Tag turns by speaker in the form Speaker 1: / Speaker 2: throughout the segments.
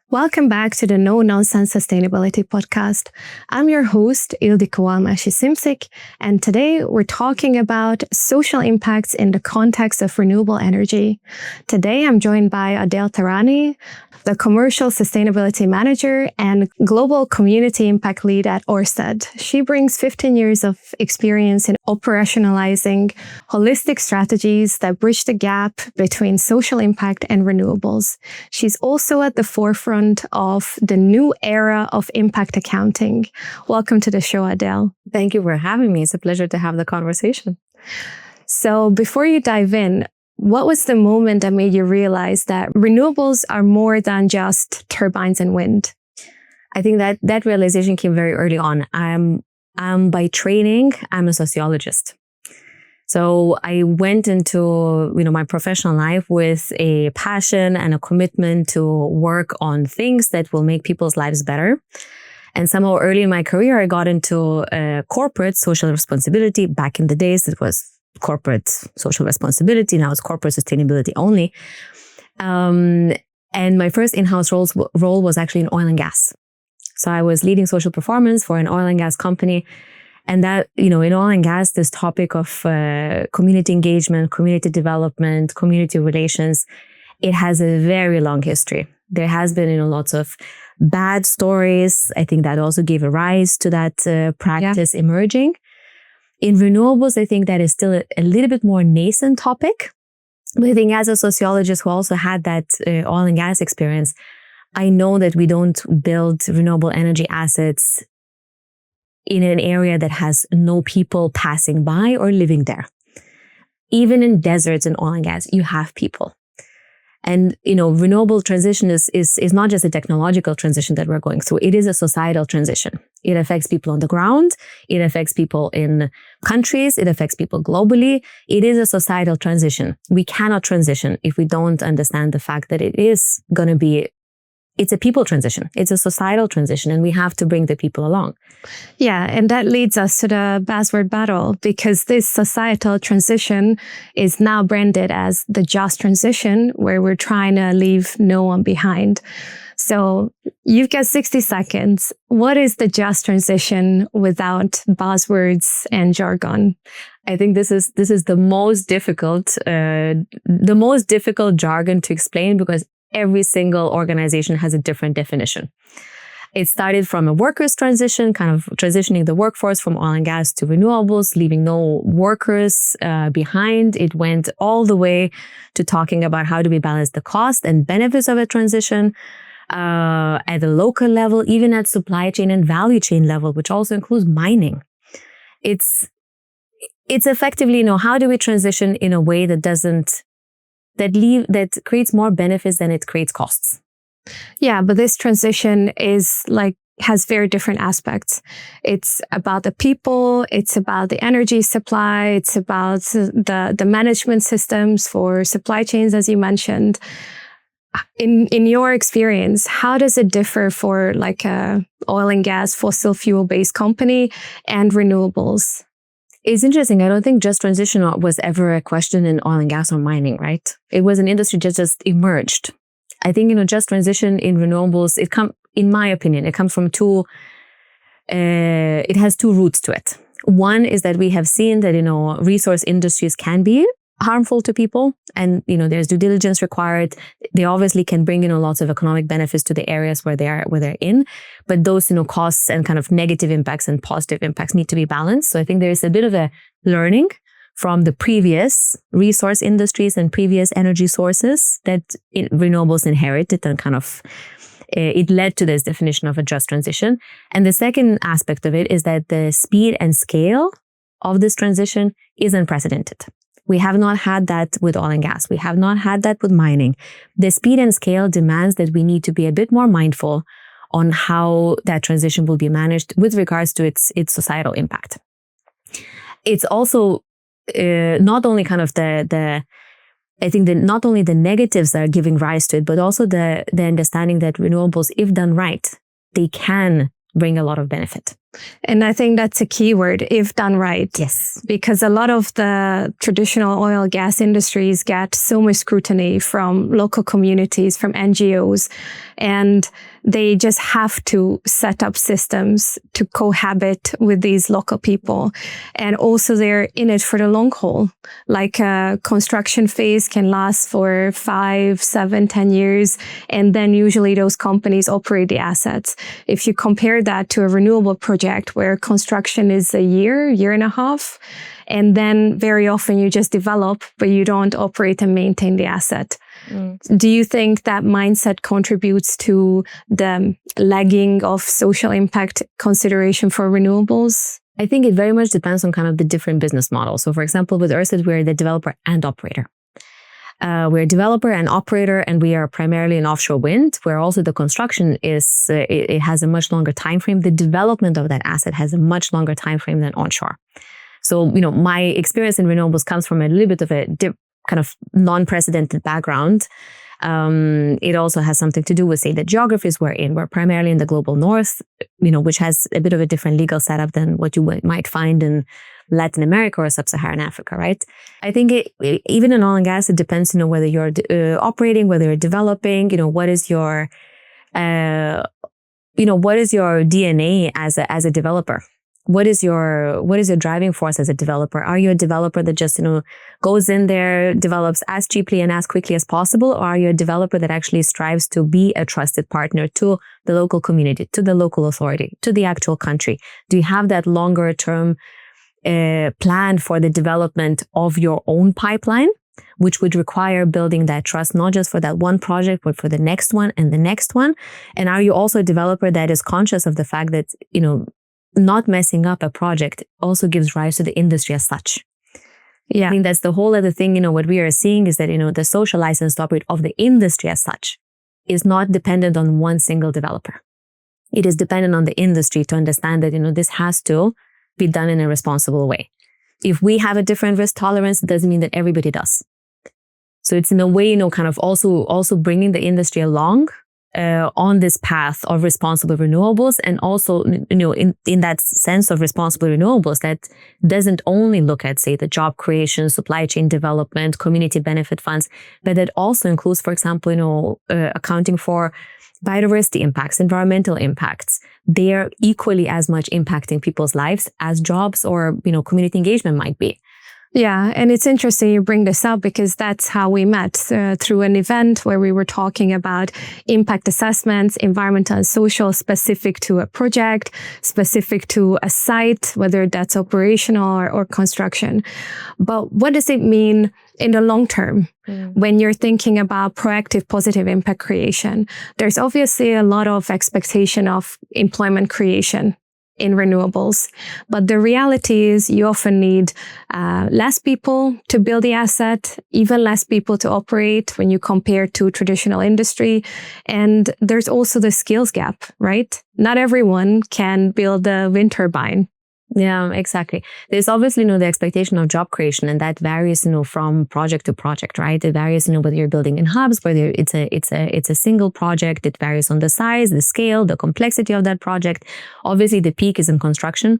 Speaker 1: Welcome back to the No Nonsense Sustainability Podcast. I'm your host, Ildiko Almasi Simsic, and today we're talking about social impacts in the context of renewable energy. Today I'm joined by Adele Tharani, the Commercial Sustainability Manager and Global Community Impact Lead at Ørsted. She brings 15 years of experience in operationalizing holistic strategies that bridge the gap between social impact and renewables. She's also at the forefront of the new era of impact accounting. Welcome to the show, Adele.
Speaker 2: Thank you for having me. It's a pleasure to have the conversation.
Speaker 1: So before you dive in, what was the moment that made you realize that renewables are more than just turbines and wind?
Speaker 2: I think that realization came very early on. I'm by training, I'm a sociologist. So I went into, my professional life with a passion and a commitment to work on things that will make people's lives better. And somehow early in my career, I got into corporate social responsibility. Back in the days, it was corporate social responsibility. Now it's corporate sustainability only. And my first in-house role was actually in oil and gas. So I was leading social performance for an oil and gas company. And that, in oil and gas, this topic of community engagement, community development, community relations, it has a very long history. There has been, lots of bad stories. I think that also gave a rise to that practice emerging. In renewables, I think that is still a little bit more nascent topic. But I think as a sociologist who also had that oil and gas experience, I know that we don't build renewable energy assets in an area that has no people passing by or living there. Even in deserts and oil and gas, you have people. And, renewable transition is not just a technological transition that we're going through. It is a societal transition. It affects people on the ground. It affects people in countries. It affects people globally. It is a societal transition. We cannot transition if we don't understand the fact that it's a people transition. It's a societal transition, and we have to bring the people along.
Speaker 1: Yeah, and that leads us to the buzzword battle, because this societal transition is now branded as the just transition, where we're trying to leave no one behind. So you've got 60 seconds. What is the just transition without buzzwords and jargon?
Speaker 2: I think this is the most difficult jargon to explain, because every single organization has a different definition. It started from a workers' transition, kind of transitioning the workforce from oil and gas to renewables, leaving no workers behind. It went all the way to talking about how do we balance the cost and benefits of a transition at the local level, even at supply chain and value chain level, which also includes mining. It's effectively, how do we transition in a way that that creates more benefits than it creates costs.
Speaker 1: Yeah, but this transition has very different aspects. It's about the people, it's about the energy supply, it's about the management systems for supply chains, as you mentioned. In your experience, how does it differ for a oil and gas fossil fuel based company and renewables?
Speaker 2: It's interesting. I don't think just transition was ever a question in oil and gas or mining, right? It was an industry that just emerged. I think, just transition in renewables, in my opinion, it comes from it has two roots to it. One is that we have seen that, resource industries can be harmful to people, and, there's due diligence required. They obviously can bring, lots of economic benefits to the areas where they're in, but those, costs and kind of negative impacts and positive impacts need to be balanced. So I think there is a bit of a learning from the previous resource industries and previous energy sources that renewables inherited, and kind of it led to this definition of a just transition. And the second aspect of it is that the speed and scale of this transition is unprecedented. We have not had that with oil and gas. We have not had that with mining. The speed and scale demands that we need to be a bit more mindful on how that transition will be managed with regards to its societal impact. It's also not only kind of I think that not only the negatives that are giving rise to it, but also the understanding that renewables, if done right, they can bring a lot of benefit.
Speaker 1: And I think that's a key word, if done right.
Speaker 2: Yes.
Speaker 1: Because a lot of the traditional oil and gas industries get so much scrutiny from local communities, from NGOs, and they just have to set up systems to cohabit with these local people. And also they're in it for the long haul. Like a construction phase can last for 5, 7, 10 years. And then usually those companies operate the assets. If you compare that to a renewable project where construction is a year and a half, and then very often you just develop, but you don't operate and maintain the asset. Do you think that mindset contributes to the lagging of social impact consideration for renewables?
Speaker 2: I think it very much depends on kind of the different business models. So for example, with Ørsted, we're the developer and operator. We're a developer and operator, and we are primarily in offshore wind, where also the construction is, it has a much longer time frame. The development of that asset has a much longer time frame than onshore. So, my experience in renewables comes from a little bit of a kind of non-precedented background. It also has something to do with, say, the geographies we're in. We're primarily in the global north, which has a bit of a different legal setup than what you might find in Latin America or sub-Saharan Africa, right? I think even in oil and gas, it depends, whether you're operating, whether you're developing, what is your, what is your DNA as a developer? What is your driving force as a developer? Are you a developer that just, goes in there, develops as cheaply and as quickly as possible? Or are you a developer that actually strives to be a trusted partner to the local community, to the local authority, to the actual country? Do you have that longer term plan for the development of your own pipeline, which would require building that trust, not just for that one project, but for the next one and the next one? And are you also a developer that is conscious of the fact that, not messing up a project also gives rise to the industry as such? Yeah. I think that's the whole other thing, what we are seeing is that, the social license to operate of the industry as such is not dependent on one single developer. It is dependent on the industry to understand that, this has to be done in a responsible way. If we have a different risk tolerance, it doesn't mean that everybody does. So it's in a way, kind of also bringing the industry along on this path of responsible renewables, and also, in that sense of responsible renewables that doesn't only look at, say, the job creation, supply chain development, community benefit funds, but that also includes, for example, accounting for biodiversity impacts, environmental impacts. They're equally as much impacting people's lives as jobs or, community engagement might be.
Speaker 1: Yeah, and it's interesting you bring this up because that's how we met through an event where we were talking about impact assessments, environmental and social, specific to a project, specific to a site, whether that's operational or construction. But what does it mean in the long term when you're thinking about proactive positive impact creation? There's obviously a lot of expectation of employment creation in renewables. But the reality is you often need less people to build the asset, even less people to operate when you compare to traditional industry. And there's also the skills gap, right? Not everyone can build a wind turbine.
Speaker 2: Yeah, exactly. There's obviously, the expectation of job creation, and that varies, from project to project, right? It varies, whether you're building in hubs, whether it's a single project. It varies on the size, the scale, the complexity of that project. Obviously, the peak is in construction.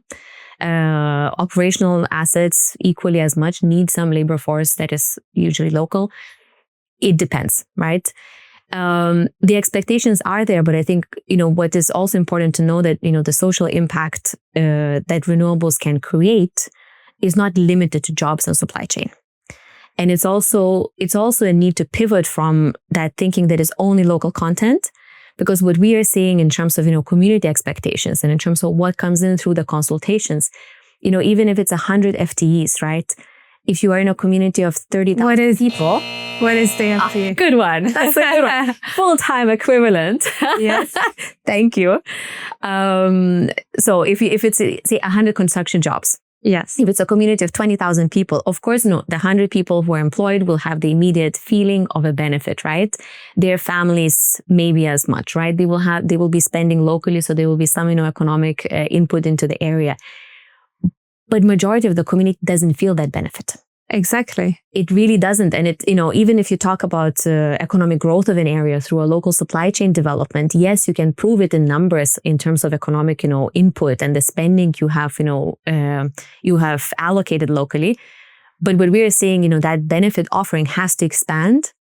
Speaker 2: Operational assets equally as much need some labor force that is usually local. It depends, right? The expectations are there, but I think, what is also important to know that, the social impact that renewables can create is not limited to jobs and supply chain. And it's also a need to pivot from that thinking that is only local content, because what we are seeing in terms of, community expectations and in terms of what comes in through the consultations, even if it's 100 FTEs, right? If you are in a community of 30,000 people.
Speaker 1: What is the FTE?
Speaker 2: Good one. That's a good one. Full-time equivalent.
Speaker 1: Yes.
Speaker 2: Thank you. So if it's, say, 100 construction jobs.
Speaker 1: Yes.
Speaker 2: If it's a community of 20,000 people, of course, the 100 people who are employed will have the immediate feeling of a benefit, right? Their families maybe as much, right? They will be spending locally, so there will be some, economic input into the area. But majority of the community doesn't feel that benefit.
Speaker 1: Exactly.
Speaker 2: It really doesn't. And it, even if you talk about economic growth of an area through a local supply chain development, yes, you can prove it in numbers in terms of economic, input and the spending you have allocated locally. But what we are saying, that benefit offering has to expand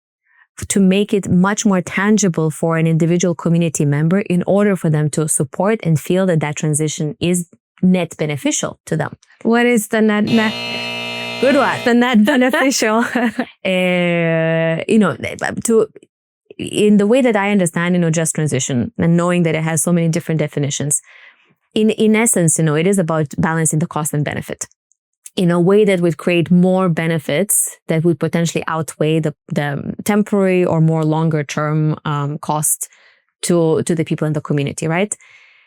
Speaker 2: to make it much more tangible for an individual community member in order for them to support and feel that transition is net beneficial to them.
Speaker 1: What is the net?
Speaker 2: Good one.
Speaker 1: The net beneficial.
Speaker 2: In the way that I understand, just transition and knowing that it has so many different definitions. In essence, it is about balancing the cost and benefit in a way that would create more benefits that would potentially outweigh the temporary or more longer term cost to the people in the community, right?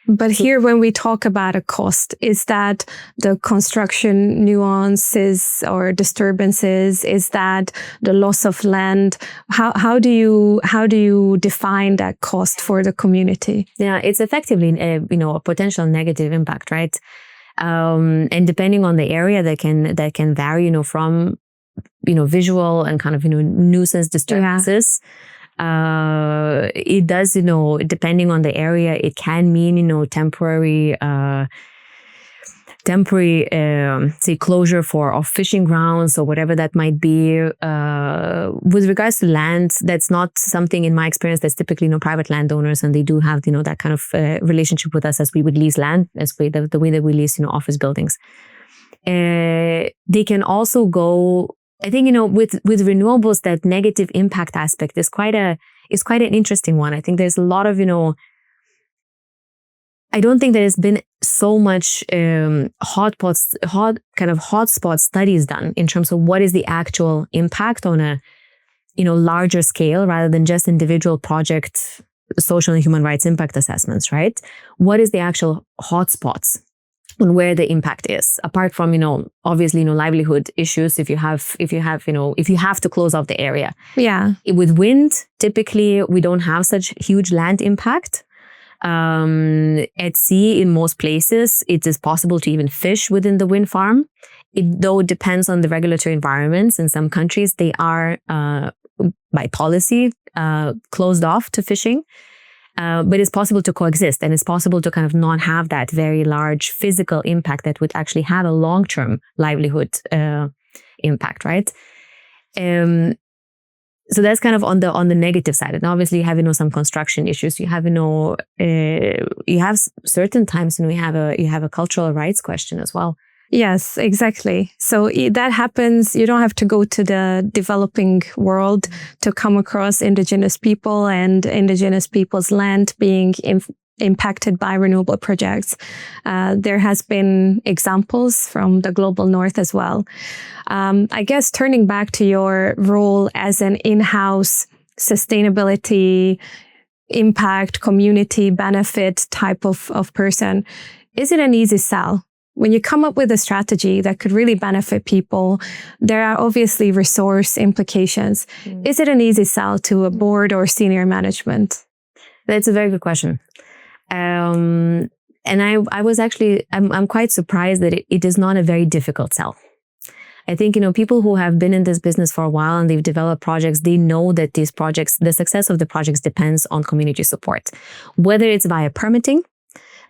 Speaker 1: But here, when we talk about a cost, is that the construction nuances or disturbances? Is that the loss of land? How do you define that cost for the community?
Speaker 2: Yeah, it's effectively a potential negative impact, right? And depending on the area, that can vary, from visual and kind of nuisance disturbances. Yeah. It does, depending on the area, it can mean, temporary, say closure of fishing grounds or whatever that might be. With regards to land, that's not something in my experience that's typically, private landowners, and they do have, that kind of relationship with us as we would lease land, the way that we lease, office buildings. They can also go. I think, with renewables, that negative impact aspect is quite an interesting one. I think there's a lot of, I don't think there has been so much hotspot studies done in terms of what is the actual impact on a, larger scale rather than just individual project social and human rights impact assessments, right? What is the actual hotspots? On where the impact is, apart from, obviously, livelihood issues. If you have to close off the area.
Speaker 1: Yeah.
Speaker 2: With wind, typically, we don't have such huge land impact. At sea, in most places, it is possible to even fish within the wind farm. It, though, depends on the regulatory environments. In some countries, they are, by policy, closed off to fishing. But it's possible to coexist, and it's possible to kind of not have that very large physical impact that would actually have a long-term livelihood impact, right? So that's kind of on the negative side. And obviously you have, some construction issues. You have, you have certain times when you have a cultural rights question as well.
Speaker 1: Yes, exactly. So that happens. You don't have to go to the developing world to come across indigenous people and indigenous people's land being impacted by renewable projects. There has been examples from the global north as well. I guess turning back to your role as an in-house sustainability, impact, community benefit type of person, is it an easy sell? When you come up with a strategy that could really benefit people, there are obviously resource implications. Is it an easy sell to a board or senior management?
Speaker 2: That's a very good question. And I'm quite surprised that it is not a very difficult sell. I think, people who have been in this business for a while and they've developed projects, they know that these projects, the success of the projects depends on community support, whether it's via permitting.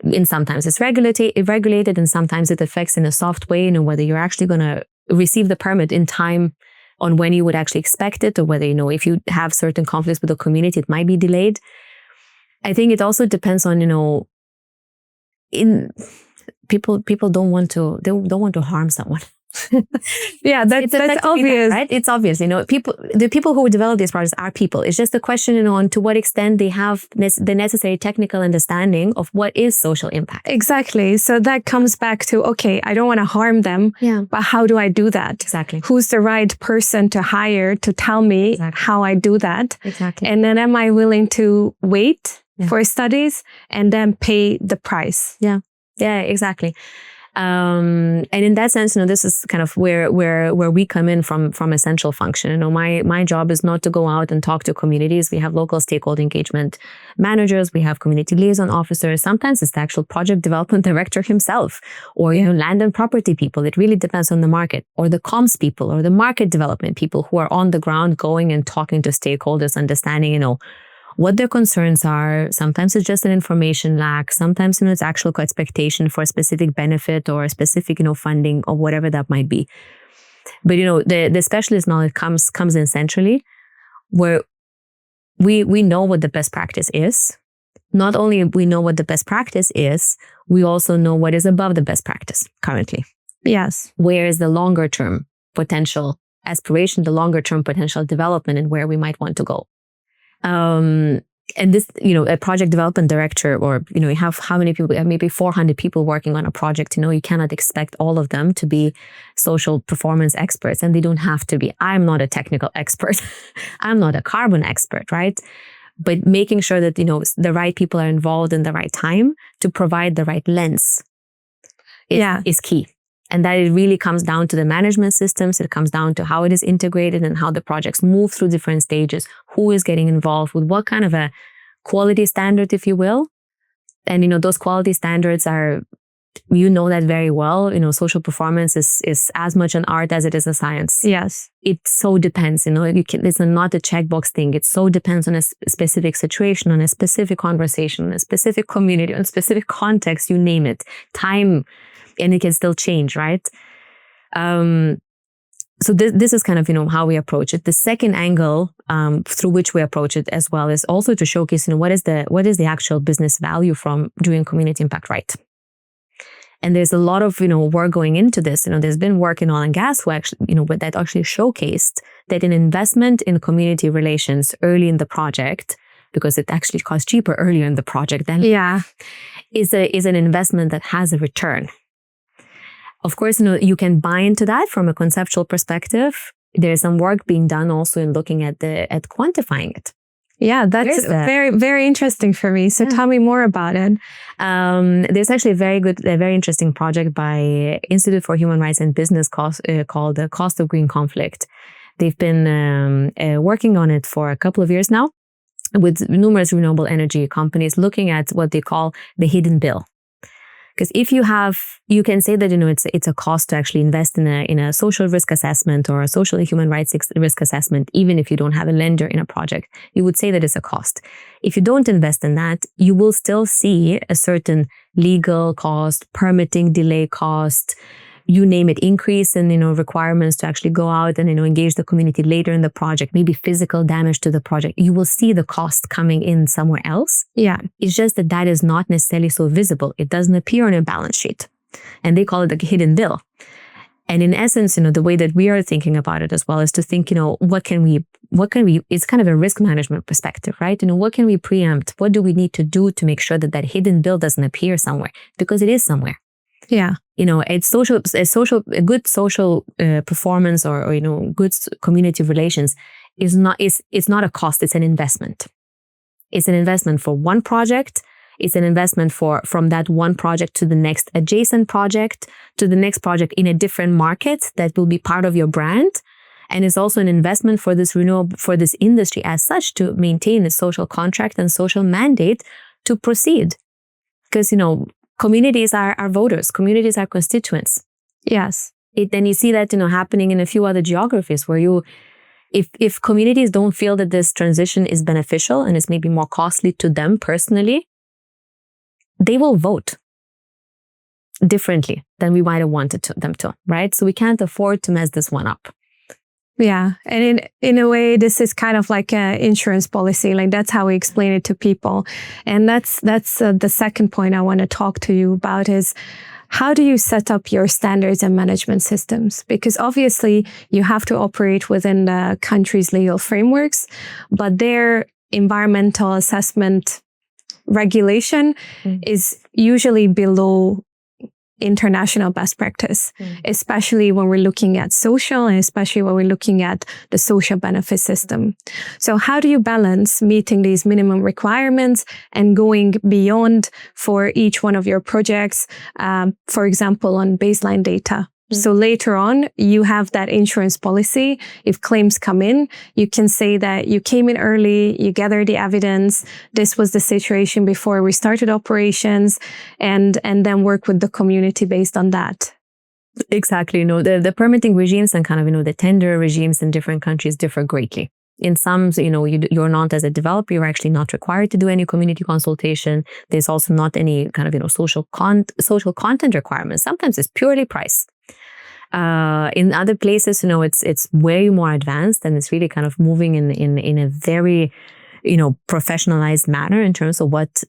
Speaker 2: And sometimes it's regulated, and sometimes it affects in a soft way, whether you're actually going to receive the permit in time on when you would actually expect it, or whether, if you have certain conflicts with the community, it might be delayed. I think it also depends on, people don't want to harm someone.
Speaker 1: Yeah, that's obvious,
Speaker 2: right? It's obvious, the people who develop these projects are people. It's just a question, on to what extent they have the necessary technical understanding of what is social impact.
Speaker 1: Exactly. So that comes back to, okay, I don't want to harm them, but how do I do that?
Speaker 2: Exactly.
Speaker 1: Who's the right person to hire to tell me how I do that?
Speaker 2: Exactly.
Speaker 1: And then am I willing to wait for studies and then pay the price?
Speaker 2: Yeah, exactly. And in that sense, this is kind of where we come in from essential function. My job is not to go out and talk to communities. We have local stakeholder engagement managers. We have community liaison officers. Sometimes it's the actual project development director himself, or land and property people. It really depends on the market, or the comms people, or the market development people who are on the ground going and talking to stakeholders, understanding, what their concerns are. Sometimes it's just an information lack. Sometimes, it's actual expectation for a specific benefit or a specific, funding or whatever that might be. But, the specialist knowledge comes in centrally, where we know what the best practice is. Not only we know what the best practice is, we also know what is above the best practice currently.
Speaker 1: Yes.
Speaker 2: Where is the longer term potential aspiration, the longer term potential development, and where we might want to go. And this, a project development director, or, you have how many people, maybe 400 people working on a project, you cannot expect all of them to be social performance experts, and they don't have to be. I'm not a technical expert. I'm not a carbon expert, right? But making sure that, the right people are involved in the right time to provide the right lens is key. And that it really comes down to the management systems. It comes down to how it is integrated and how the projects move through different stages, who is getting involved with what kind of a quality standard, if you will. And, those quality standards are, that very well. Social performance is as much an art as it is a science.
Speaker 1: Yes.
Speaker 2: It so depends, it's not a checkbox thing. It so depends on a specific situation, on a specific conversation, on a specific community, on a specific context, you name it. Time. And it can still change, right? So this is kind of, how we approach it. The second angle through which we approach it as well is also to showcase, what is the actual business value from doing community impact right. And there's a lot of, work going into this. There's been work in oil and gas who actually, that actually showcased that an investment in community relations early in the project, because it actually costs cheaper earlier in the project than is an investment that has a return. Of course, you can buy into that from a conceptual perspective. There's some work being done also in looking at quantifying it.
Speaker 1: Yeah, that's very, very interesting for me. So tell me more about it.
Speaker 2: There's actually a very interesting project by Institute for Human Rights and Business called the Cost of Green Conflict. They've been working on it for a couple of years now with numerous renewable energy companies, looking at what they call the hidden bill. Because if you can say that, it's a cost to actually invest in a social risk assessment or a social and human rights risk assessment, even if you don't have a lender in a project, you would say that it's a cost. If you don't invest in that, you will still see a certain legal cost, permitting delay cost, you name it, increase in, requirements to actually go out and, engage the community later in the project, maybe physical damage to the project. You will see the cost coming in somewhere else.
Speaker 1: Yeah.
Speaker 2: It's just that is not necessarily so visible. It doesn't appear on a balance sheet. And they call it the hidden bill. And in essence, the way that we are thinking about it as well is to think, what can we, it's kind of a risk management perspective, right? What can we preempt? What do we need to do to make sure that hidden bill doesn't appear somewhere? Because it is somewhere.
Speaker 1: Yeah.
Speaker 2: A good social performance or good community relations is not a cost. It's an investment. It's an investment for one project. It's an investment from that one project to the next adjacent project, to the next project in a different market that will be part of your brand. And it's also an investment for this industry as such to maintain a social contract and social mandate to proceed. Because, communities are voters. Communities are constituents.
Speaker 1: Yes.
Speaker 2: Then you see that, happening in a few other geographies where if communities don't feel that this transition is beneficial and is maybe more costly to them personally, they will vote differently than we might have wanted them to, right? So we can't afford to mess this one up.
Speaker 1: Yeah. And in a way, this is kind of like an insurance policy. Like that's how we explain it to people. And that's the second point I want to talk to you about is how do you set up your standards and management systems? Because obviously you have to operate within the country's legal frameworks, but their environmental assessment regulation is usually below international best practice, especially when we're looking at social and especially when we're looking at the social benefit system. So how do you balance meeting these minimum requirements and going beyond for each one of your projects, for example, on baseline data? So later on, you have that insurance policy. If claims come in, you can say that you came in early, you gather the evidence. This was the situation before we started operations, and then work with the community based on that.
Speaker 2: Exactly. The permitting regimes and kind of, the tender regimes in different countries differ greatly. In some, you're not, as a developer, you're actually not required to do any community consultation. There's also not any kind of, social content requirements. Sometimes it's purely price. In other places, it's way more advanced, and it's really kind of moving in a very, professionalized manner in terms of what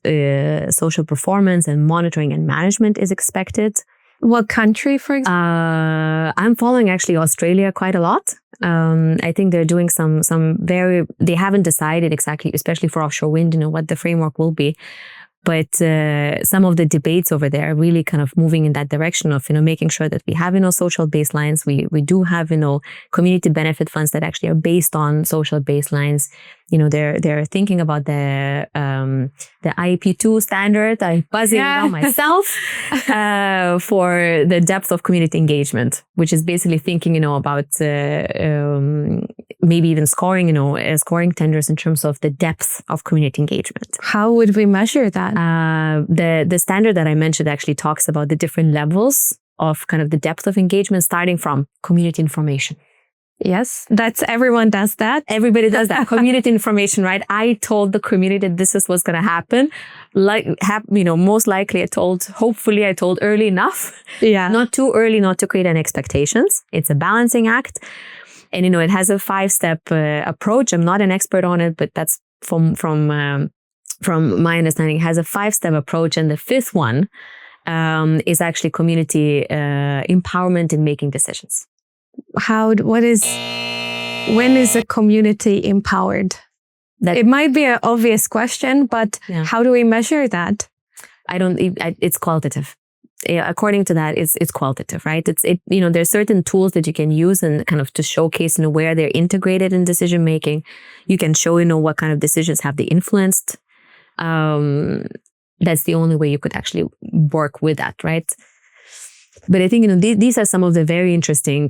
Speaker 2: social performance and monitoring and management is expected.
Speaker 1: What country, for example?
Speaker 2: I'm following actually Australia quite a lot. I think they're doing they haven't decided exactly, especially for offshore wind, what the framework will be. But some of the debates over there are really kind of moving in that direction of, making sure that we have, social baselines. We do have, community benefit funds that actually are based on social baselines. They're thinking about the IP2 standard. I'm buzzing about myself for the depth of community engagement, which is basically thinking, about maybe even scoring tenders in terms of the depth of community engagement.
Speaker 1: How would we measure that?
Speaker 2: The standard that I mentioned actually talks about the different levels of kind of the depth of engagement, starting from community information.
Speaker 1: Yes, everyone does that.
Speaker 2: Everybody does that. Community information, right? I told the community that this is what's going to happen. Most likely hopefully I told early enough.
Speaker 1: Yeah.
Speaker 2: Not too early, not to create any expectations. It's a balancing act. And, it has a 5-step approach. I'm not an expert on it, but that's from my understanding, it has a 5-step approach. And the 5th one is actually community empowerment in making decisions.
Speaker 1: When is a community empowered? It might be an obvious question, but how do we measure that?
Speaker 2: It's qualitative. According to that, it's qualitative, right? There's certain tools that you can use and kind of to showcase, where they're integrated in decision making. You can show, what kind of decisions have they influenced. That's the only way you could actually work with that, right? But I think, these are some of the very interesting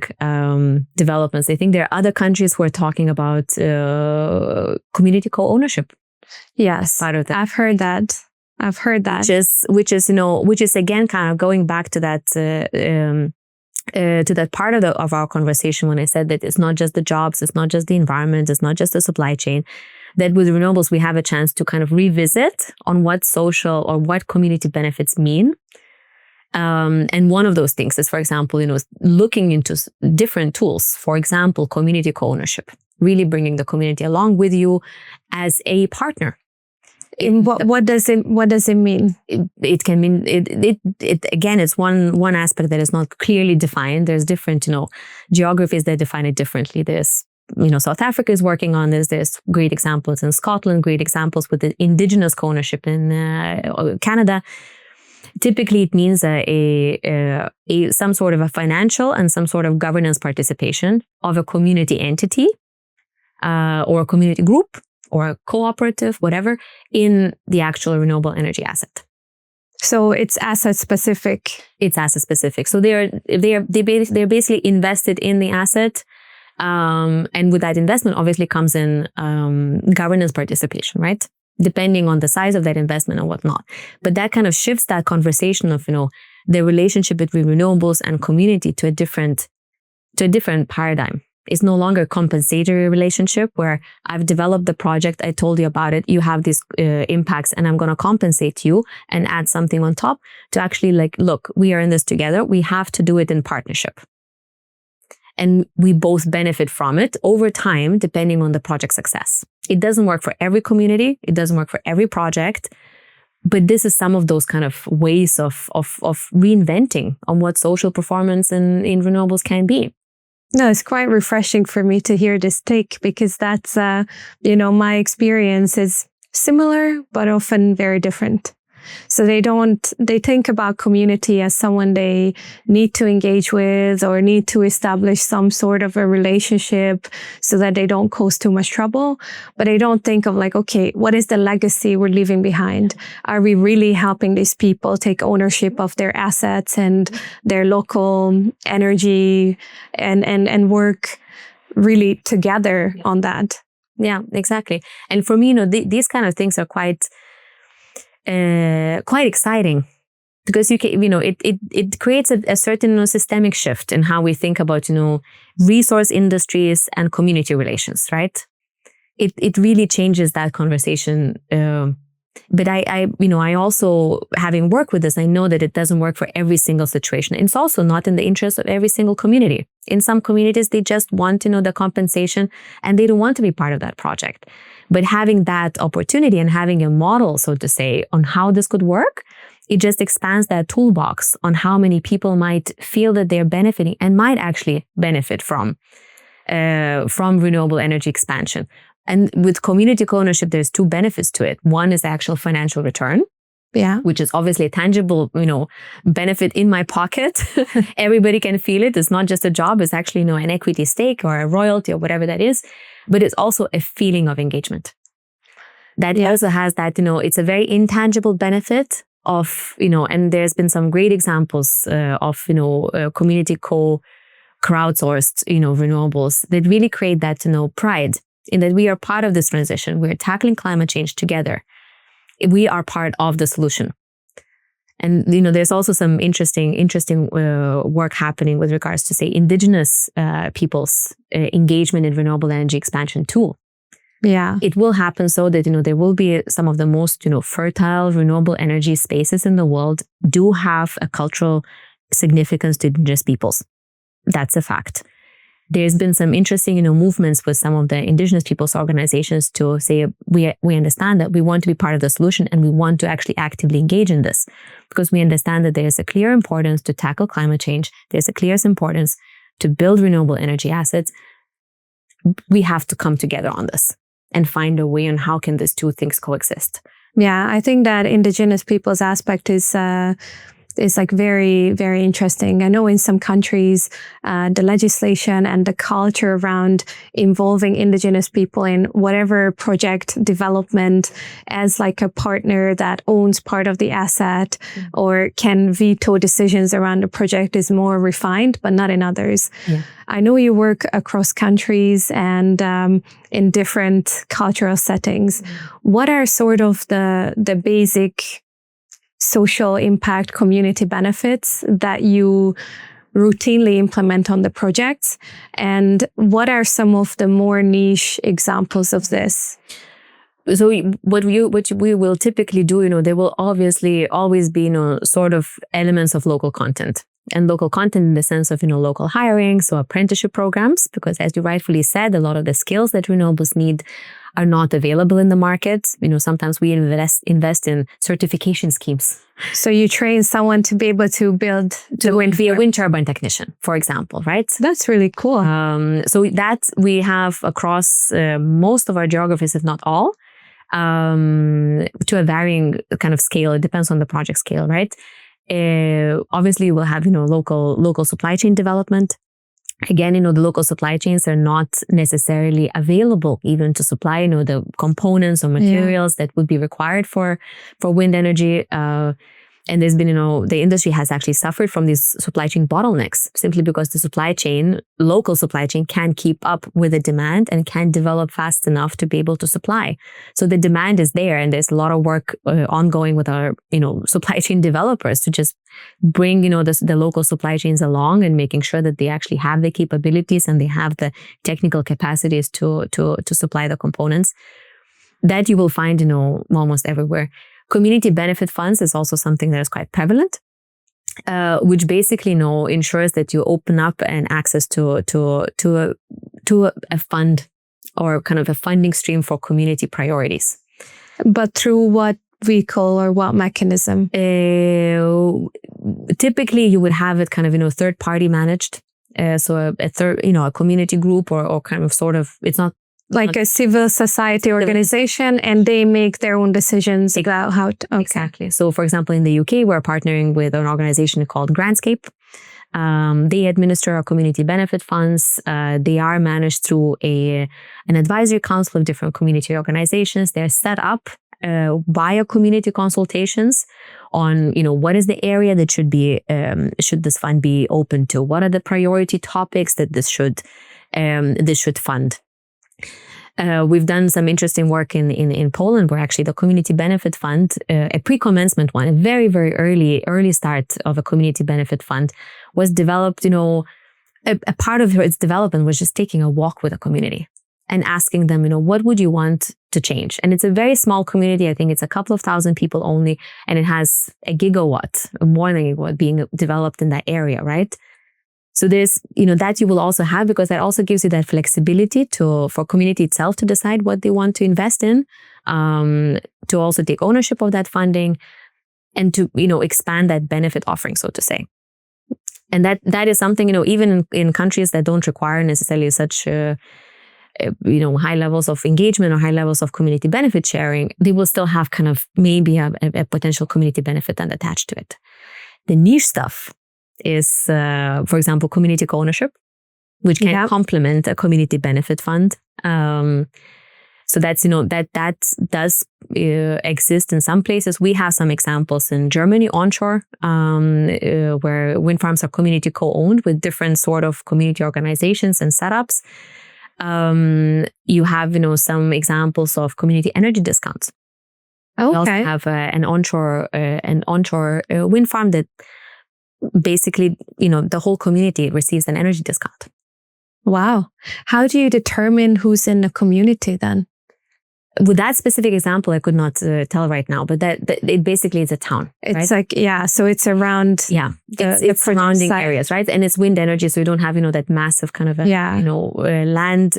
Speaker 2: developments. I think there are other countries who are talking about community co-ownership.
Speaker 1: Yes,
Speaker 2: part of that.
Speaker 1: I've heard that.
Speaker 2: Which is again kind of going back to that part of our conversation when I said that it's not just the jobs, it's not just the environment, it's not just the supply chain. That with renewables we have a chance to kind of revisit on what social or what community benefits mean. And one of those things is, for example, looking into different tools. For example, community co-ownership, really bringing the community along with you as a partner.
Speaker 1: What does it mean?
Speaker 2: It can mean it again. It's one aspect that is not clearly defined. There's different geographies that define it differently. There's South Africa is working on this. There's great examples in Scotland. Great examples with the indigenous co-ownership in Canada. Typically, it means some sort of a financial and some sort of governance participation of a community entity or a community group or a cooperative, whatever, in the actual renewable energy asset.
Speaker 1: So it's asset specific.
Speaker 2: It's asset specific. So they're basically invested in the asset, and with that investment, obviously comes in governance participation, right? Depending on the size of that investment and whatnot. But that kind of shifts that conversation of, the relationship between renewables and community to a different paradigm. It's no longer a compensatory relationship where I've developed the project, I told you about it, you have these impacts and I'm going to compensate you and add something on top, to actually look, we are in this together. We have to do it in partnership. And we both benefit from it over time, depending on the project success. It doesn't work for every community. It doesn't work for every project. But this is some of those kind of ways of reinventing on what social performance in renewables can be.
Speaker 1: No, it's quite refreshing for me to hear this take, because that's, my experience is similar, but often very different. So they think about community as someone they need to engage with or need to establish some sort of a relationship so that they don't cause too much trouble. But they don't think of like, okay, what is the legacy we're leaving behind? Are we really helping these people take ownership of their assets and their local energy and work really together on that?
Speaker 2: Yeah, exactly. And for me, these kind of things are quite exciting because it creates a certain systemic shift in how we think about resource industries and community relations, right? It really changes that conversation. But I also, having worked with this, I know that it doesn't work for every single situation. It's also not in the interest of every single community. In some communities, they just want the compensation and they don't want to be part of that project. But having that opportunity and having a model, so to say, on how this could work, it just expands that toolbox on how many people might feel that they're benefiting and might actually benefit from renewable energy expansion. And with community co-ownership, there's two benefits to it. One is the actual financial return, which is obviously a tangible, benefit in my pocket. Everybody can feel it. It's not just a job. It's actually, an equity stake or a royalty or whatever that is. But it's also a feeling of engagement. That also has that, it's a very intangible benefit of, and there's been some great examples of, community crowdsourced, renewables that really create that, pride in that we are part of this transition. We're tackling climate change together. We are part of the solution. And, there's also some interesting work happening with regards to, say, indigenous people's engagement in renewable energy expansion too.
Speaker 1: Yeah.
Speaker 2: It will happen so that, there will be some of the most, fertile renewable energy spaces in the world do have a cultural significance to indigenous peoples. That's a fact. There's been some interesting, movements with some of the indigenous people's organizations to say, we understand that we want to be part of the solution and we want to actually actively engage in this because we understand that there's a clear importance to tackle climate change. There's a clear importance to build renewable energy assets. We have to come together on this and find a way on how can these two things coexist.
Speaker 1: Yeah, I think that indigenous people's aspect is like very, very interesting. I know in some countries, the legislation and the culture around involving indigenous people in whatever project development as like a partner that owns part of the asset or can veto decisions around the project is more refined, but not in others.
Speaker 2: Yeah.
Speaker 1: I know you work across countries and in different cultural settings. What are sort of the basic social impact community benefits that you routinely implement on the projects? And what are some of the more niche examples of this?
Speaker 2: So what we will typically do, there will obviously always be, sort of elements of local content. And local content in the sense of, local hiring, so apprenticeship programs, because as you rightfully said, a lot of the skills that renewables need are not available in the market. Sometimes we invest in certification schemes.
Speaker 1: So you train someone to be able to build
Speaker 2: be a wind turbine technician, for example, right?
Speaker 1: That's really cool.
Speaker 2: So that we have across most of our geographies, if not all, to a varying kind of scale. It depends on the project scale, right? Obviously, we'll have local supply chain development. Again, the local supply chains are not necessarily available even to supply, the components or materials that would be required for wind energy. And there's been, the industry has actually suffered from these supply chain bottlenecks simply because the local supply chain can't keep up with the demand and can't develop fast enough to be able to supply. So the demand is there and there's a lot of work ongoing with our, supply chain developers to just bring, the local supply chains along and making sure that they actually have the capabilities and they have the technical capacities to supply the components. That you will find, almost everywhere. Community benefit funds is also something that is quite prevalent, which basically ensures that you open up an access to a fund or kind of a funding stream for community priorities.
Speaker 1: But through what vehicle or what mechanism?
Speaker 2: Typically, you would have it kind of third party managed. So a third, a community group or kind of sort of, it's not
Speaker 1: like a civil society organization, and they make their own decisions about how to... Okay.
Speaker 2: Exactly. So, for example, in the UK, we're partnering with an organization called Grantscape. They administer our community benefit funds. They are managed through an advisory council of different community organizations. They're set up via community consultations on, what is the area that should this fund be open to? What are the priority topics that this should fund? We've done some interesting work in Poland, where actually the community benefit fund, a pre-commencement one, a very, very early start of a community benefit fund, was developed. A part of its development was just taking a walk with a community and asking them, what would you want to change? And it's a very small community. I think it's a couple of thousand people only, and it has more than a gigawatt being developed in that area, right? So there's, that you will also have, because that also gives you that flexibility for community itself to decide what they want to invest in, to also take ownership of that funding, and to, expand that benefit offering, so to say. And that is something, even in countries that don't require necessarily such, high levels of engagement or high levels of community benefit sharing, they will still have kind of maybe a potential community benefit then attached to it. The niche stuff is, for example, community co-ownership, which can complement a community benefit fund. So that's, that does exist in some places. We have some examples in Germany onshore, where wind farms are community co-owned with different sort of community organizations and setups. You have, some examples of community energy discounts.
Speaker 1: Okay.
Speaker 2: We also have an onshore wind farm that basically, the whole community receives an energy discount.
Speaker 1: Wow. How do you determine who's in the community then?
Speaker 2: With that specific example, I could not tell right now, but it basically is a town.
Speaker 1: It's
Speaker 2: right?
Speaker 1: So it's around
Speaker 2: it's surrounding areas, right? And it's wind energy, so you don't have that massive kind of land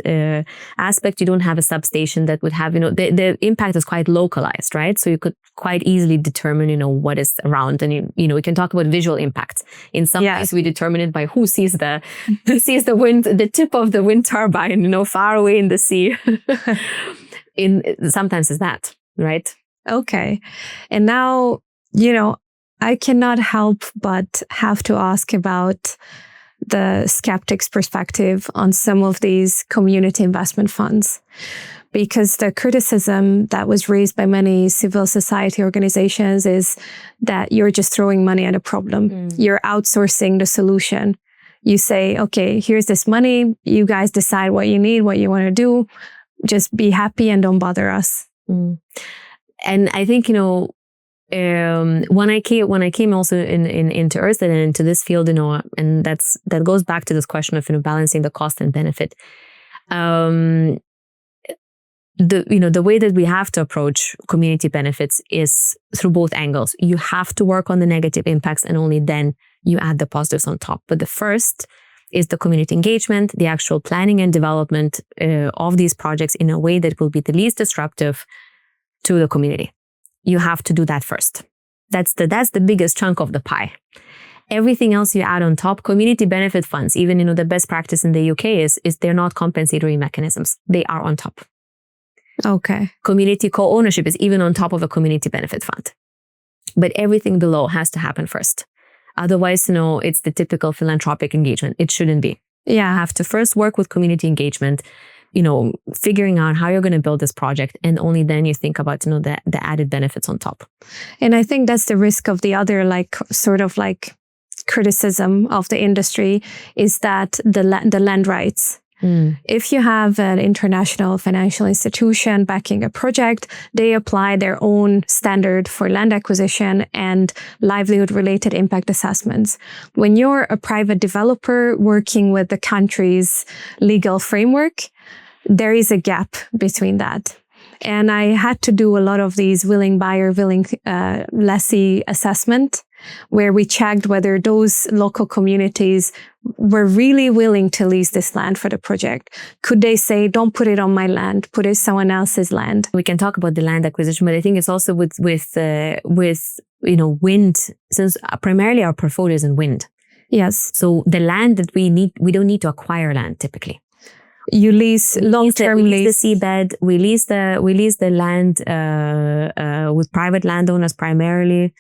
Speaker 2: aspect. You don't have a substation that would have the impact is quite localized, right? So you could quite easily determine what is around, and we can talk about visual impacts. In some cases, we determine it by who sees the wind, the tip of the wind turbine, far away in the sea. Sometimes it's that, right?
Speaker 1: Okay. And now, I cannot help but have to ask about the skeptic's perspective on some of these community investment funds. Because the criticism that was raised by many civil society organizations is that you're just throwing money at a problem. You're outsourcing the solution. You say, okay, here's this money. You guys decide what you need, what you want to do. Just be happy and don't bother us.
Speaker 2: And I think, when I came also into Ørsted and into this field, and that goes back to this question of, balancing the cost and benefit. The way that we have to approach community benefits is through both angles. You have to work on the negative impacts, and only then you add the positives on top. But the first is the community engagement, the actual planning and development of these projects in a way that will be the least disruptive to the community. You have to do that first. That's the biggest chunk of the pie. Everything else you add on top, community benefit funds, even the best practice in the UK is they're not compensatory mechanisms. They are on top.
Speaker 1: Okay.
Speaker 2: Community co-ownership is even on top of a community benefit fund. But everything below has to happen first. Otherwise, it's the typical philanthropic engagement. It shouldn't be. You have to first work with community engagement, figuring out how you're going to build this project. And only then you think about, the added benefits on top.
Speaker 1: And I think that's the risk of the other, criticism of the industry is that the land rights. If you have an international financial institution backing a project, they apply their own standard for land acquisition and livelihood-related impact assessments. When you're a private developer working with the country's legal framework, there is a gap between that. And I had to do a lot of these willing buyer, willing lessee assessment, where we checked whether those local communities were really willing to lease this land for the project. Could they say, don't put it on my land, put it someone else's land?
Speaker 2: We can talk about the land acquisition, but I think it's also with wind, since primarily our portfolio is in wind.
Speaker 1: Yes.
Speaker 2: So the land that we need, we don't need to acquire land typically.
Speaker 1: You lease long-term
Speaker 2: lease the seabed. We lease the land with private landowners primarily.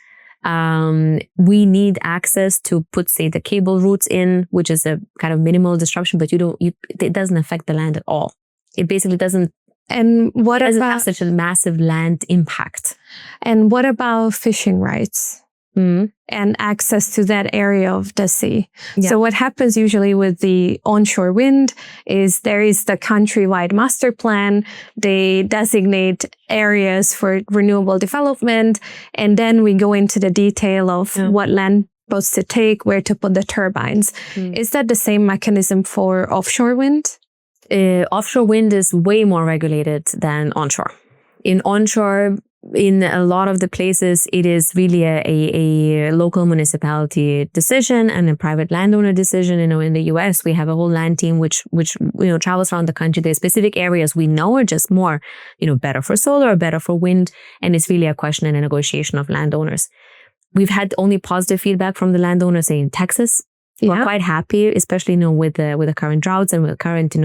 Speaker 2: We need access to put, say, the cable routes in, which is a kind of minimal disruption, but it doesn't affect the land at all. It basically doesn't.
Speaker 1: And what
Speaker 2: doesn't
Speaker 1: about
Speaker 2: have such a massive land impact?
Speaker 1: And what about fishing rights? And access to that area of the sea. Yeah. So what happens usually with the onshore wind is there is the countrywide master plan. They designate areas for renewable development. And then we go into the detail of what land supposed to take, where to put the turbines. Is that the same mechanism for offshore wind?
Speaker 2: Offshore wind is way more regulated than onshore. In onshore, in a lot of the places, it is really a local municipality decision and a private landowner decision. In the US, we have a whole land team which travels around the country. There's specific areas we know are just more, better for solar or better for wind. And it's really a question and a negotiation of landowners. We've had only positive feedback from the landowners, say in Texas. We're quite happy, especially with the current droughts and with current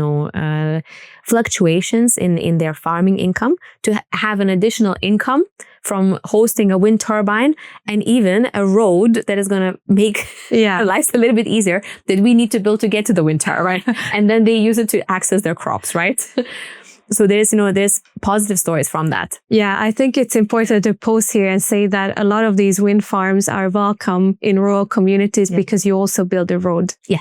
Speaker 2: fluctuations in their farming income, to have an additional income from hosting a wind turbine and even a road that is going to make our lives a little bit easier that we need to build to get to the wind turbine, and then they use it to access their crops, right? So there's positive stories from that.
Speaker 1: Yeah, I think it's important to pause here and say that a lot of these wind farms are welcome in rural communities because you also build a road.
Speaker 2: Yeah,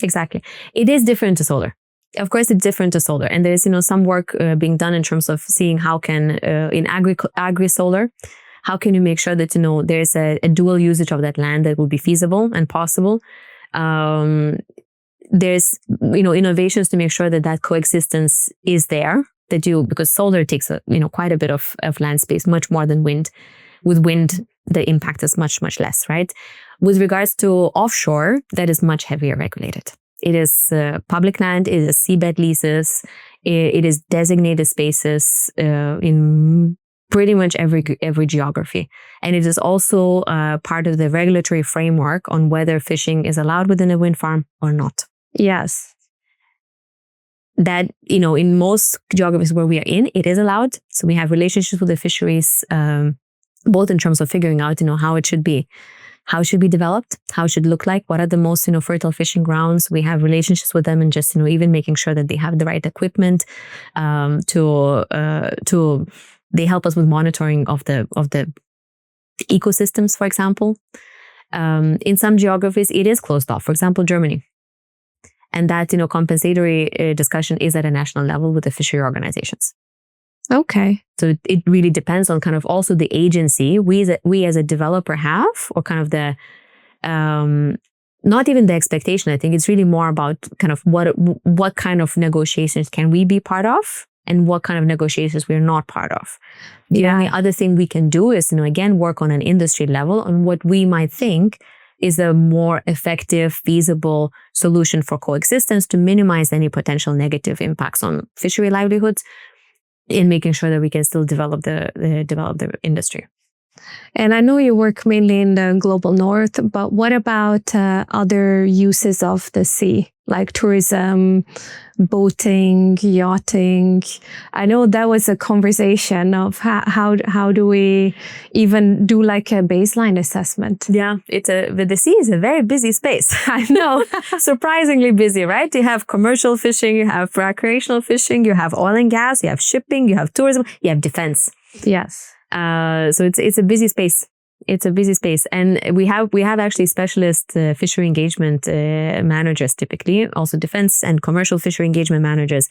Speaker 2: exactly. It is different to solar. Of course, it's different to solar. And there's, some work being done in terms of seeing how can, in agri-solar, how can you make sure that, there's a dual usage of that land that would be feasible and possible. There's, innovations to make sure that coexistence is there, because solar takes quite a bit of land space, much more than wind. With wind, the impact is much, much less, right? With regards to offshore, that is much heavier regulated. It is public land, it is seabed leases, it is designated spaces in pretty much every geography. And it is also part of the regulatory framework on whether fishing is allowed within a wind farm or not.
Speaker 1: Yes.
Speaker 2: That, in most geographies where we are in, it is allowed. So we have relationships with the fisheries, both in terms of figuring out, how it should be. How it should be developed, how it should look like, what are the most, fertile fishing grounds. We have relationships with them and just, even making sure that they have the right equipment they help us with monitoring of the ecosystems, for example. In some geographies, it is closed off. For example, Germany. And that, compensatory discussion is at a national level with the fishery organizations.
Speaker 1: Okay.
Speaker 2: So it really depends on kind of also the agency we as a developer have, or kind of the, not even the expectation. I think it's really more about kind of what kind of negotiations can we be part of and what kind of negotiations we're not part of. The only other thing we can do is, again, work on an industry level on what we might think is a more effective, feasible solution for coexistence to minimize any potential negative impacts on fishery livelihoods, in making sure that we can still develop the industry.
Speaker 1: And I know you work mainly in the global north, but what about other uses of the sea, like tourism, boating, yachting? I know that was a conversation of how do we even do like a baseline assessment?
Speaker 2: Yeah, the sea is a very busy space. I know, surprisingly busy, right? You have commercial fishing, you have recreational fishing, you have oil and gas, you have shipping, you have tourism, you have defense.
Speaker 1: Yes.
Speaker 2: So it's a busy space. It's a busy space, and we have actually specialist fishery engagement managers, typically also defense and commercial fishery engagement managers.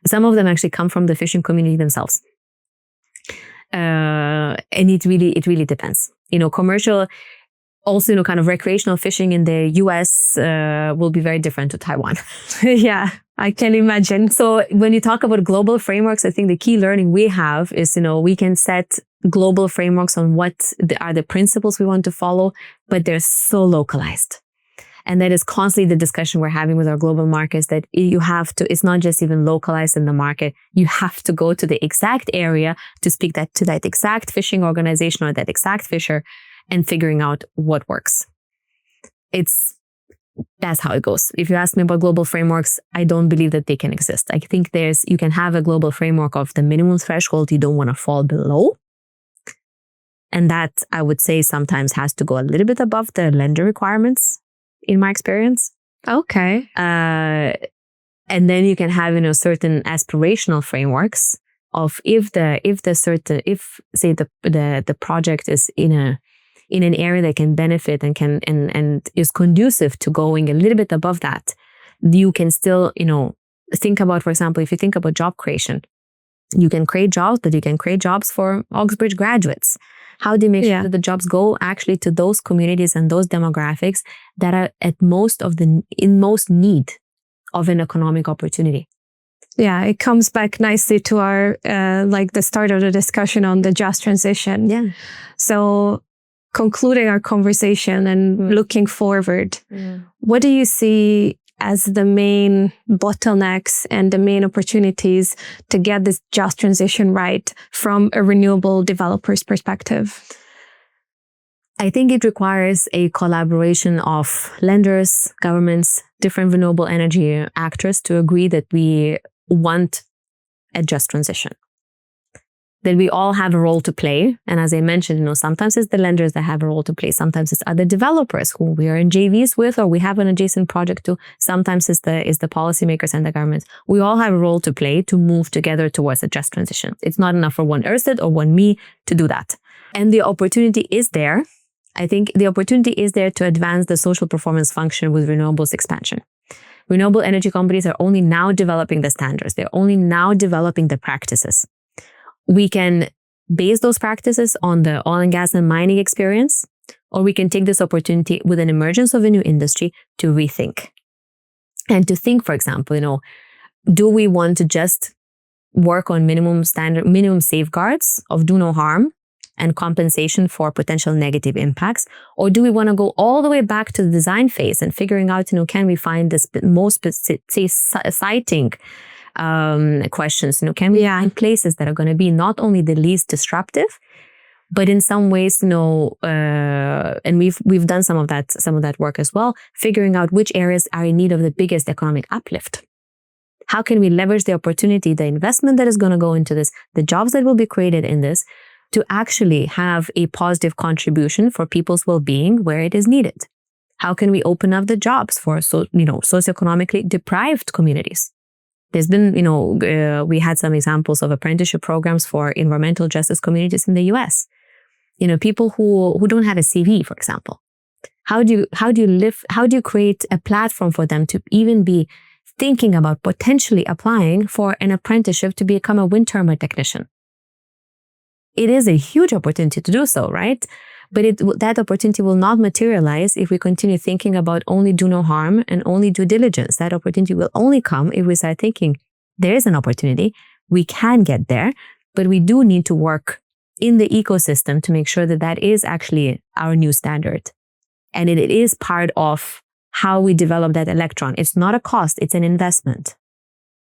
Speaker 2: Some of them actually come from the fishing community themselves, and it really depends. Commercial, also kind of recreational fishing in the US will be very different to Taiwan.
Speaker 1: Yeah. I can imagine.
Speaker 2: So when you talk about global frameworks, I think the key learning we have is, we can set global frameworks on what are the principles we want to follow, but they're so localized. And that is constantly the discussion we're having with our global markets, that you have to, it's not just even localized in the market. You have to go to the exact area to speak to that exact fishing organization or that exact fisher and figuring out what works. that's how it goes. If you ask me about global frameworks, I don't believe that they can exist. I think you can have a global framework of the minimum threshold you don't want to fall below. And that, I would say, sometimes has to go a little bit above the lender requirements, in my experience.
Speaker 1: Okay.
Speaker 2: And then you can have, certain aspirational frameworks of if the project is in an area that can benefit and is conducive to going a little bit above that, you can still, think about, for example, if you think about job creation, you can create jobs, but you can create jobs for Oxbridge graduates. How do you make sure that the jobs go actually to those communities and those demographics that are in most need of an economic opportunity?
Speaker 1: Yeah, it comes back nicely to our, the start of the discussion on the just transition.
Speaker 2: Yeah.
Speaker 1: So concluding our conversation and looking forward, what do you see as the main bottlenecks and the main opportunities to get this just transition right from a renewable developer's perspective?
Speaker 2: I think it requires a collaboration of lenders, governments, different renewable energy actors to agree that we want a just transition. That we all have a role to play. And as I mentioned, sometimes it's the lenders that have a role to play. Sometimes it's other developers who we are in JVs with, or we have an adjacent project to. Sometimes it's the policymakers and the governments. We all have a role to play to move together towards a just transition. It's not enough for one Ørsted or one me to do that. And the opportunity is there. I think the opportunity is there to advance the social performance function with renewables expansion. Renewable energy companies are only now developing the standards. They're only now developing the practices. We can base those practices on the oil and gas and mining experience, or we can take this opportunity with an emergence of a new industry to rethink. And to think, for example, do we want to just work on minimum safeguards of do no harm and compensation for potential negative impacts? Or do we want to go all the way back to the design phase and figuring out, can we find this most citing questions? Can we find places that are going to be not only the least disruptive, but in some ways, and we've done some of that work as well, figuring out which areas are in need of the biggest economic uplift. How can we leverage the opportunity, the investment that is going to go into this, the jobs that will be created in this, to actually have a positive contribution for people's well-being where it is needed? How can we open up the jobs for socioeconomically deprived communities? There's been, we had some examples of apprenticeship programs for environmental justice communities in the US. People who don't have a CV, for example. How do you create a platform for them to even be thinking about potentially applying for an apprenticeship to become a wind turbine technician? It is a huge opportunity to do so, right? But that opportunity will not materialize if we continue thinking about only do no harm and only due diligence. That opportunity will only come if we start thinking there is an opportunity, we can get there, but we do need to work in the ecosystem to make sure that that is actually our new standard. And it is part of how we develop that electron. It's not a cost, it's an investment.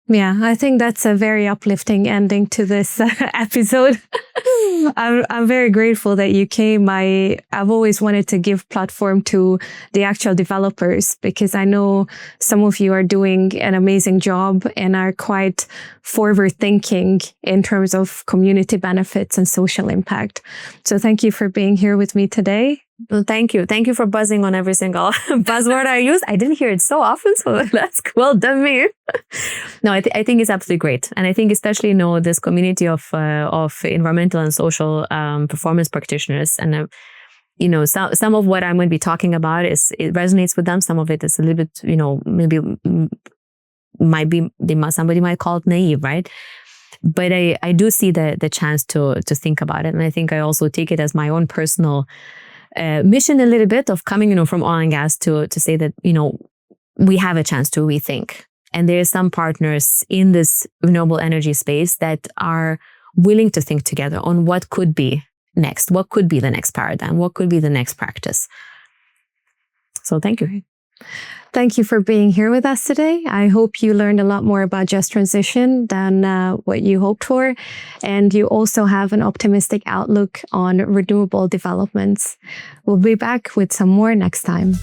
Speaker 1: Yeah, I think that's a very uplifting ending to this episode. I'm very grateful that you came. I've always wanted to give platform to the actual developers because I know some of you are doing an amazing job and are quite forward thinking in terms of community benefits and social impact. So thank you for being here with me today.
Speaker 2: Well, thank you. Thank you for buzzing on every single buzzword I use. I didn't hear it so often, so that's well done me. No, I think it's absolutely great. And I think especially, this community of environmental and social performance practitioners. And, some of what I'm going to be talking about it resonates with them. Some of it is a little bit, maybe somebody might call it naive, right? But I do see the chance to think about it. And I think I also take it as my own personal mission a little bit of coming, from oil and gas to say that, we have a chance to rethink. And there are some partners in this renewable energy space that are willing to think together on what could be next, what could be the next paradigm, what could be the next practice. So thank you.
Speaker 1: Thank you for being here with us today. I hope you learned a lot more about just transition than what you hoped for. And you also have an optimistic outlook on renewable developments. We'll be back with some more next time.